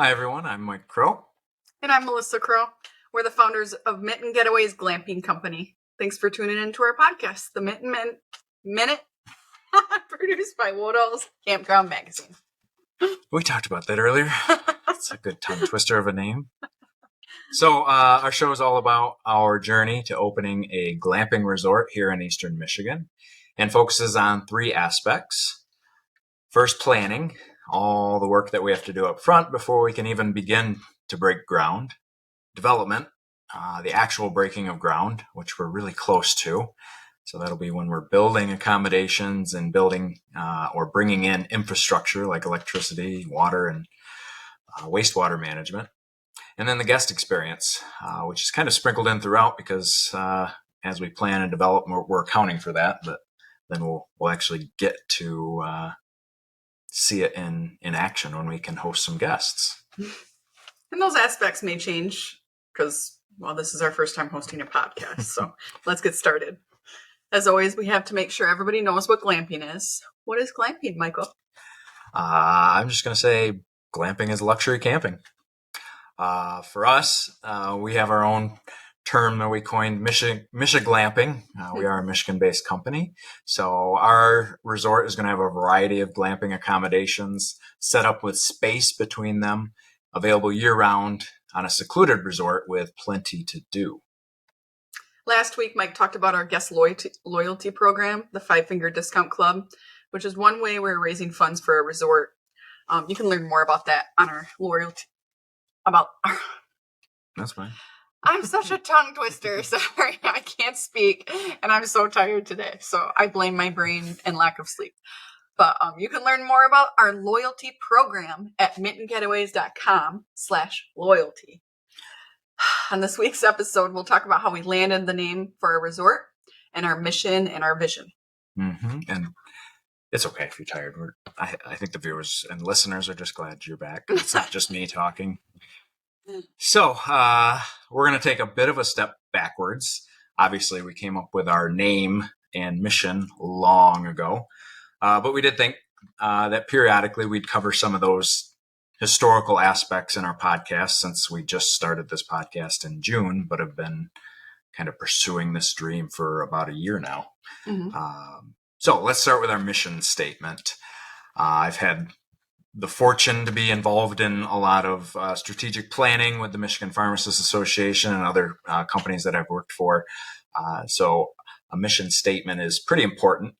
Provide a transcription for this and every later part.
Hi, everyone. I'm Mike Crowe. And I'm Melissa Crowe. We're the founders of Mitten Getaways Glamping Company. Thanks for tuning into our podcast, the Mitten Minute, produced by Woodall's Campground Magazine. We talked about that earlier. It's a good tongue twister of a name. So our show is all about our journey to opening a glamping resort here in Eastern Michigan and focuses on three aspects. First, planning, all the work that we have to do up front before we can even begin to break ground. Development, the actual breaking of ground, which we're really close to. So that'll be when we're building accommodations and building or bringing in infrastructure like electricity, water, and wastewater management. And then the guest experience, which is kind of sprinkled in throughout because as we plan and develop, we're accounting for that. But then we'll actually get to see it in action when we can host some guests. And those aspects may change because, well, this is our first time hosting a podcast. So let's get started. As always, we have to make sure everybody knows what glamping is. What is glamping, Michael? I'm just going to say glamping is luxury camping. For us, we have our own term that we coined, Glamping. We are a Michigan-based company. So our resort is going to have a variety of glamping accommodations set up with space between them, available year-round on a secluded resort with plenty to do. Last week, Mike talked about our guest loyalty program, the 5-Finger Discount Club, which is one way we're raising funds for a resort. You can learn more about that on our loyalty. That's fine. I'm such a tongue twister. Sorry, I can't speak, and I'm so tired today. So I blame my brain and lack of sleep. But you can learn more about our loyalty program at mittengetaways.com/loyalty. On this week's episode, we'll talk about how we landed the name for our resort and our mission and our vision. Mm-hmm. And it's okay if you're tired. I think the viewers and listeners are just glad you're back. It's not just me talking. So we're going to take a bit of a step backwards. Obviously, we came up with our name and mission long ago. But we did think that periodically we'd cover some of those historical aspects in our podcast since we just started this podcast in June, but have been kind of pursuing this dream for about a year now. Mm-hmm. So let's start with our mission statement. I've had the fortune to be involved in a lot of strategic planning with the Michigan Pharmacists Association and other companies that I've worked for. So a mission statement is pretty important.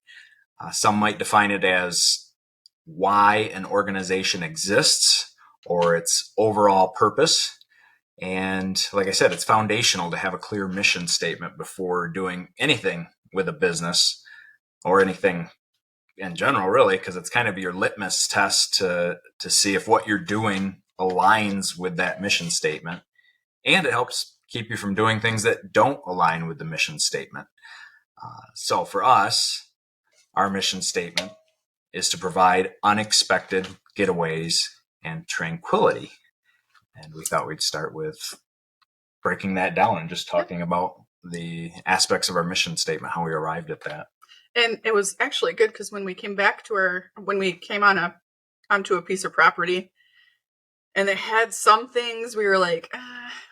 Some might define it as why an organization exists or its overall purpose. And like I said, it's foundational to have a clear mission statement before doing anything with a business or anything in general, really, because it's kind of your litmus test to see if what you're doing aligns with that mission statement. And it helps keep you from doing things that don't align with the mission statement. So for us, our mission statement is to provide unexpected getaways and tranquility. And we thought we'd start with breaking that down and just talking about the aspects of our mission statement, how we arrived at that. And it was actually good because when we came onto a piece of property and it had some things we were like,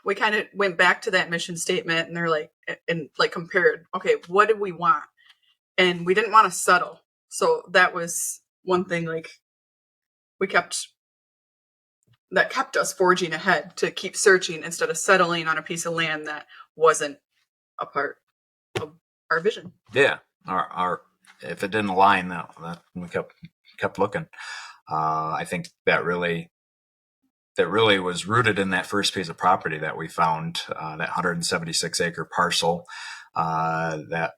we kind of went back to that mission statement and they're like, and like compared, okay, what did we want? And we didn't want to settle. So that was one thing like that kept us forging ahead to keep searching instead of settling on a piece of land that wasn't a part of our vision. Yeah. Our if it didn't align, that we kept looking. I think that really was rooted in that first piece of property that we found, that 176 acre parcel that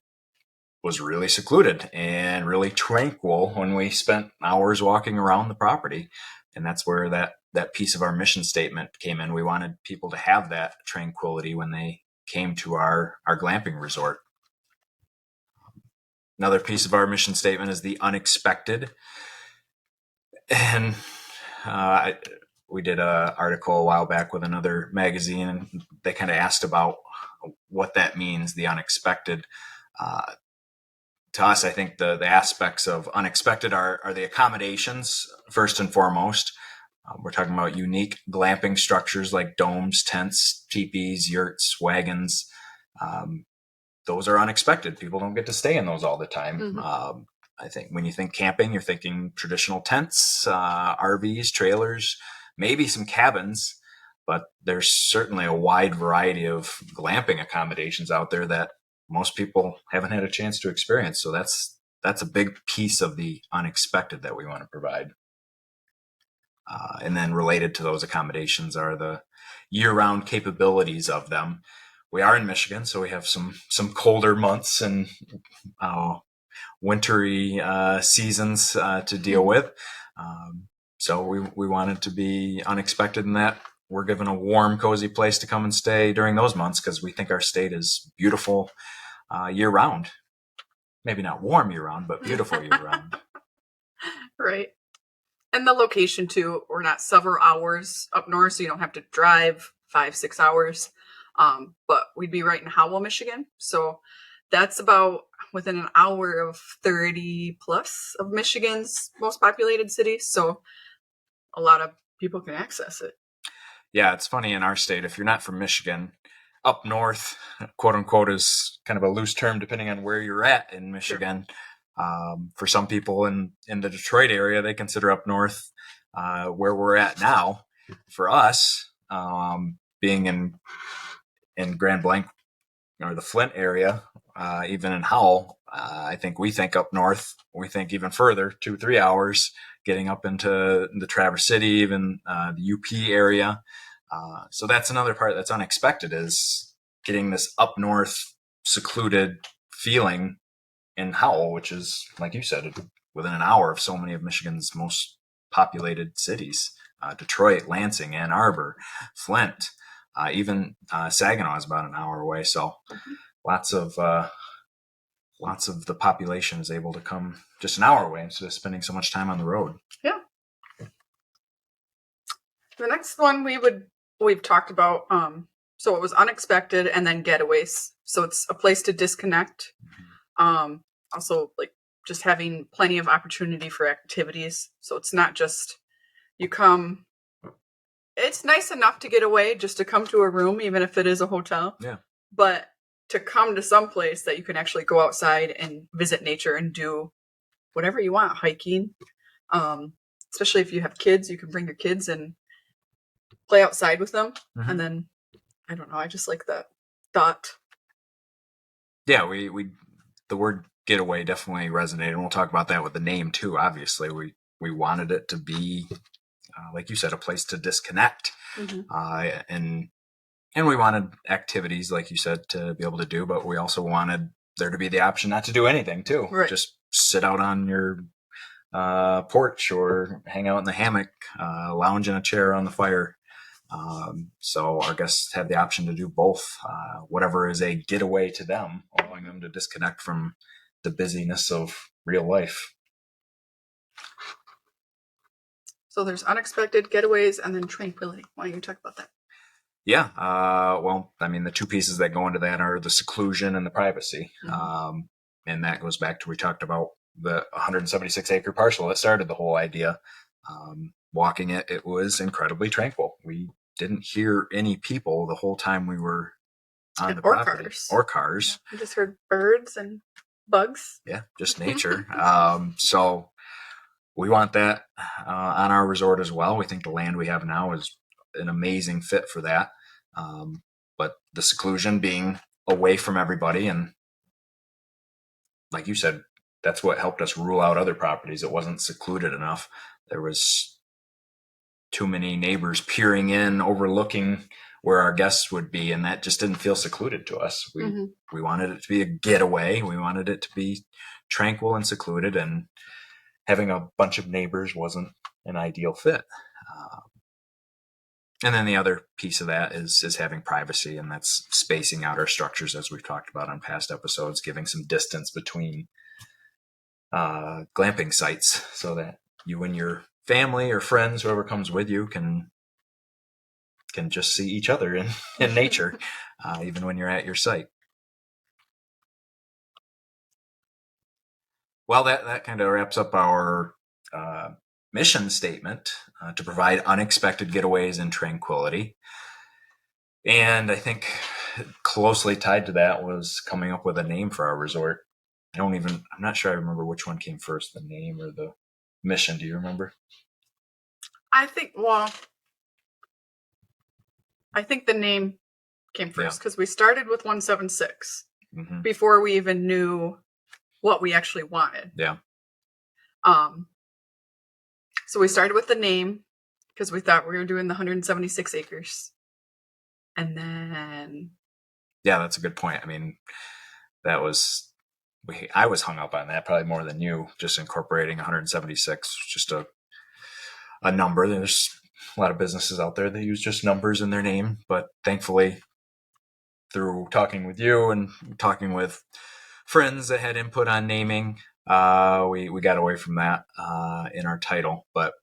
was really secluded and really tranquil when we spent hours walking around the property. And that's where that piece of our mission statement came in. We wanted people to have that tranquility when they came to our glamping resort. Another piece of our mission statement is the unexpected. And we did an article a while back with another magazine, and they kind of asked about what that means, the unexpected. To us, I think the aspects of unexpected are the accommodations, first and foremost. We're talking about unique glamping structures like domes, tents, teepees, yurts, wagons. Those are unexpected. People don't get to stay in those all the time. Mm-hmm. I think when you think camping, you're thinking traditional tents, RVs, trailers, maybe some cabins, but there's certainly a wide variety of glamping accommodations out there that most people haven't had a chance to experience. So that's a big piece of the unexpected that we want to provide. And then related to those accommodations are the year-round capabilities of them. We are in Michigan, so we have some colder months and wintry seasons to deal with. So we want it to be unexpected in that we're given a warm, cozy place to come and stay during those months because we think our state is beautiful year-round. Maybe not warm year-round, but beautiful year-round. Right. And the location too, we're not several hours up north, so you don't have to drive 5-6 hours. But we'd be right in Howell, Michigan. So that's about within an hour of 30 plus of Michigan's most populated cities. So a lot of people can access it. Yeah, it's funny in our state, if you're not from Michigan, up north, quote unquote, is kind of a loose term depending on where you're at in Michigan. Sure. For some people in the Detroit area, they consider up north where we're at now. For us, being in Grand Blanc or the Flint area, even in Howell, I think we think up north. We think even further, 2-3 hours, getting up into the Traverse City, even the UP area. So that's another part that's unexpected, is getting this up north secluded feeling in Howell, which is, like you said, within an hour of so many of Michigan's most populated cities. Detroit, Lansing, Ann Arbor, Flint, even Saginaw is about an hour away. So lots of the population is able to come just an hour away instead of spending so much time on the road. Yeah. The next one we've talked about, so it was unexpected and then getaways. So it's a place to disconnect. Also, like, just having plenty of opportunity for activities. So it's not just you come. It's nice enough to get away just to come to a room, even if it is a hotel. Yeah. But to come to some place that you can actually go outside and visit nature and do whatever you want, hiking. Especially if you have kids, you can bring your kids and play outside with them. Mm-hmm. And then, I don't know, I just like that thought. Yeah, we the word getaway definitely resonated, and we'll talk about that with the name too. Obviously, we wanted it to be, like you said, a place to disconnect, and we wanted activities, like you said, to be able to do, but we also wanted there to be the option not to do anything too. Right. Just sit out on your porch or hang out in the hammock, lounge in a chair on the fire. So our guests have the option to do both, whatever is a getaway to them, allowing them to disconnect from the busyness of real life. So there's unexpected getaways and then tranquility. Why don't you talk about that? Yeah. Well, I mean, the two pieces that go into that are the seclusion and the privacy. Mm-hmm. And that goes back to, we talked about the 176 acre parcel that started the whole idea. Walking it was incredibly tranquil. We didn't hear any people the whole time we were on the property. Or cars. Yeah, we just heard birds and bugs. Yeah, just nature. So we want that on our resort as well. We think the land we have now is an amazing fit for that. But the seclusion, being away from everybody, and like you said, that's what helped us rule out other properties. It wasn't secluded enough. There was too many neighbors peering in, overlooking where our guests would be, and that just didn't feel secluded to us. We wanted it to be a getaway. We wanted it to be tranquil and secluded, and having a bunch of neighbors wasn't an ideal fit. And then the other piece of that is having privacy, and that's spacing out our structures, as we've talked about on past episodes, giving some distance between glamping sites so that you and your family or friends, whoever comes with you, can just see each other in nature, even when you're at your site. Well, that kind of wraps up our mission statement to provide unexpected getaways and tranquility. And I think closely tied to that was coming up with a name for our resort. I'm not sure I remember which one came first, the name or the mission. Do you remember? I think the name came first because we started with 176 before we even knew what we actually wanted. Yeah. So we started with the name because we thought we were doing the 176 acres. And then... Yeah, that's a good point. I mean, I was hung up on that probably more than you, just incorporating 176, just a number. There's a lot of businesses out there that use just numbers in their name, but thankfully through talking with you and talking with friends that had input on naming, we got away from that in our title. But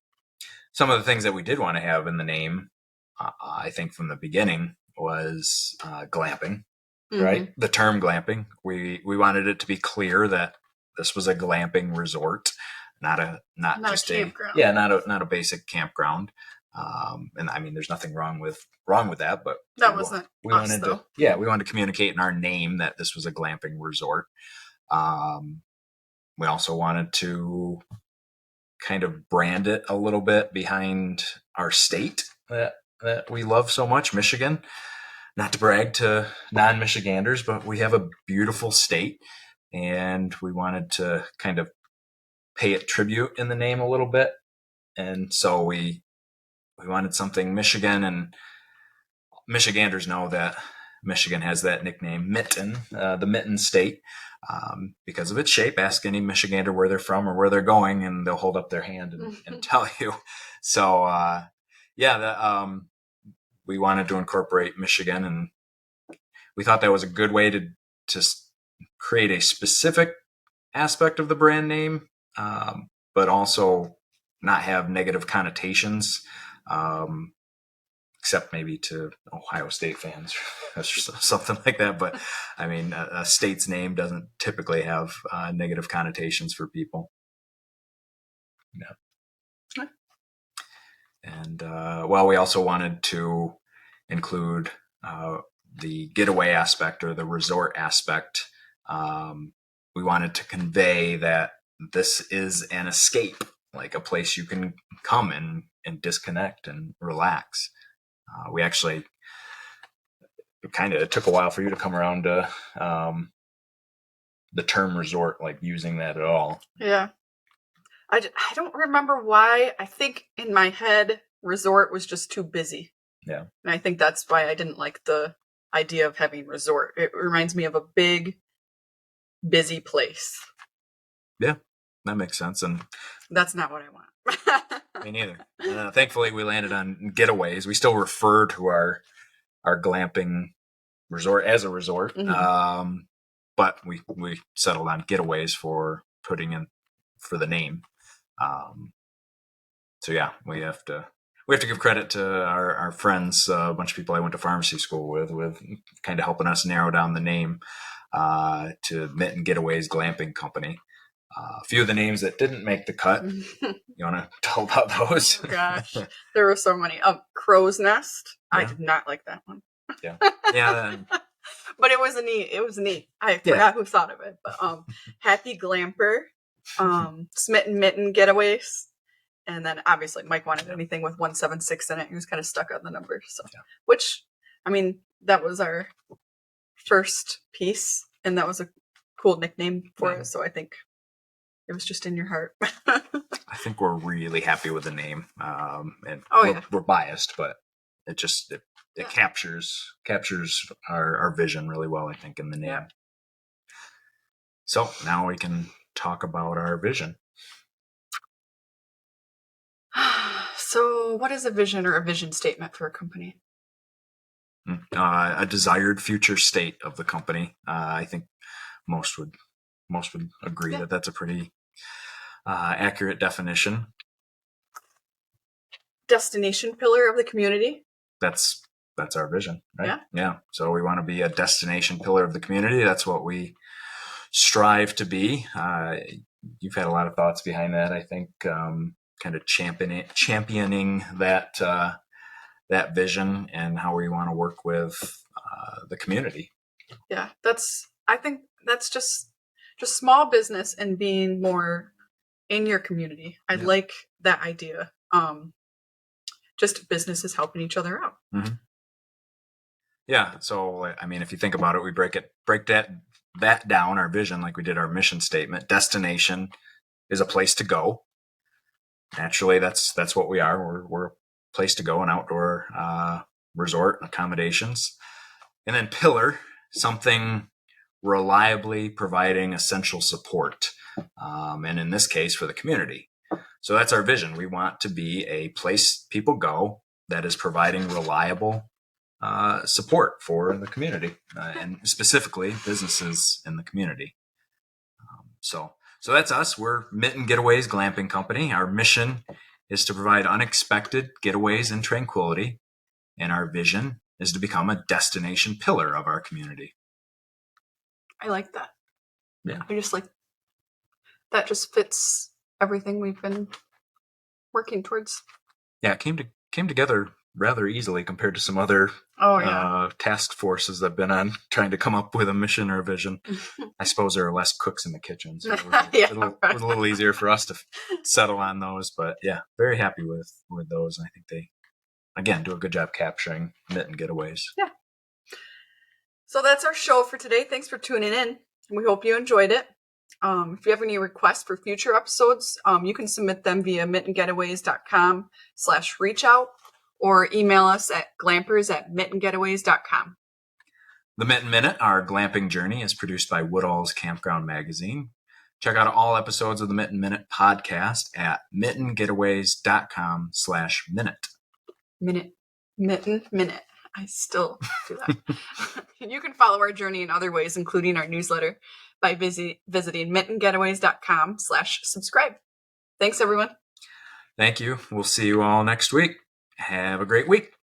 some of the things that we did want to have in the name, I think from the beginning, was glamping, right? The term glamping. We wanted it to be clear that this was a glamping resort, not just a campground. Not a basic campground. And I mean, there's nothing wrong with that, but we wanted to communicate in our name that this was a glamping resort. We also wanted to kind of brand it a little bit behind our state that we love so much, Michigan. Not to brag to non-Michiganders, but we have a beautiful state, and we wanted to kind of pay it tribute in the name a little bit. And so we wanted something Michigan, and Michiganders know that Michigan has that nickname, Mitten, the Mitten State, because of its shape. Ask any Michigander where they're from or where they're going, and they'll hold up their hand and tell you. So, we wanted to incorporate Michigan, and we thought that was a good way to create a specific aspect of the brand name, but also not have negative connotations, except maybe to Ohio State fans or something like that. But I mean, a state's name doesn't typically have negative connotations for people. Yeah. And we also wanted to include the getaway aspect or the resort aspect. We wanted to convey that this is an escape, like a place you can come and disconnect and relax. We actually it took a while for you to come around to the term resort, like using that at all. Yeah. I don't remember why. I think in my head, resort was just too busy. Yeah. And I think that's why I didn't like the idea of having resort. It reminds me of a big, busy place. Yeah, that makes sense. And that's not what I want. Me neither. Thankfully, we landed on Getaways. We still refer to our glamping resort as a resort. But we settled on Getaways for putting in for the name. So yeah, we have to give credit to our friends, a bunch of people I went to pharmacy school with kind of helping us narrow down the name to Mitten Getaways Glamping Company. A few of the names that didn't make the cut. You want to tell about those? Oh, gosh, there were so many. Crow's Nest. Yeah. I did not like that one. Yeah. But it was neat. I forgot who thought of it. But Happy Glamper, Smitten Mitten Getaways. And then obviously Mike wanted anything with 176 in it. He was kind of stuck on the numbers. So, which, I mean, that was our first piece, and that was a cool nickname for it. So I think it was just in your heart. I think we're really happy with the name, and we're biased, but it captures our vision really well, I think, in the name. Yeah. So now we can talk about our vision. So what is a vision or a vision statement for a company? A desired future state of the company. I think most would agree that that's a pretty accurate definition. Destination pillar of the community. That's our vision, right? Yeah. So we want to be a destination pillar of the community. That's what we strive to be. You've had a lot of thoughts behind that, I think. kind of championing that that vision and how we want to work with the community. Yeah, I think that's just small business and being more in your community. I like that idea. Just businesses helping each other out. Mm-hmm. Yeah. So, I mean, if you think about it, we break that down, our vision, like we did our mission statement. Destination is a place to go. Naturally, that's what we are. We're a place to go, an outdoor resort accommodations. And then pillar, something reliably providing essential support. And in this case, for the community. So that's our vision. We want to be a place people go that is providing reliable support for the community, and specifically businesses in the community. So that's us. We're Mitten Getaways Glamping Company. Our mission is to provide unexpected getaways and tranquility, and our vision is to become a destination pillar of our community. I like that. Yeah. I just like that. Just fits everything we've been working towards. Yeah, it came together rather easily compared to some other task forces that have been on trying to come up with a mission or a vision. I suppose there are less cooks in the kitchen, so it was a little easier for us to settle on those. But yeah, very happy with those. I think they, again, do a good job capturing Mitten Getaways. Yeah. So that's our show for today. Thanks for tuning in. We hope you enjoyed it. If you have any requests for future episodes, you can submit them via mittengetaways.com/reach out or email us at glampers@mittengetaways.com. The Mitten Minute, our glamping journey, is produced by Woodall's Campground Magazine. Check out all episodes of the Mitten Minute podcast at mittengetaways.com/minute. Minute. I still do that. You can follow our journey in other ways, including our newsletter, by visiting mittengetaways.com/subscribe. Thanks, everyone. Thank you. We'll see you all next week. Have a great week.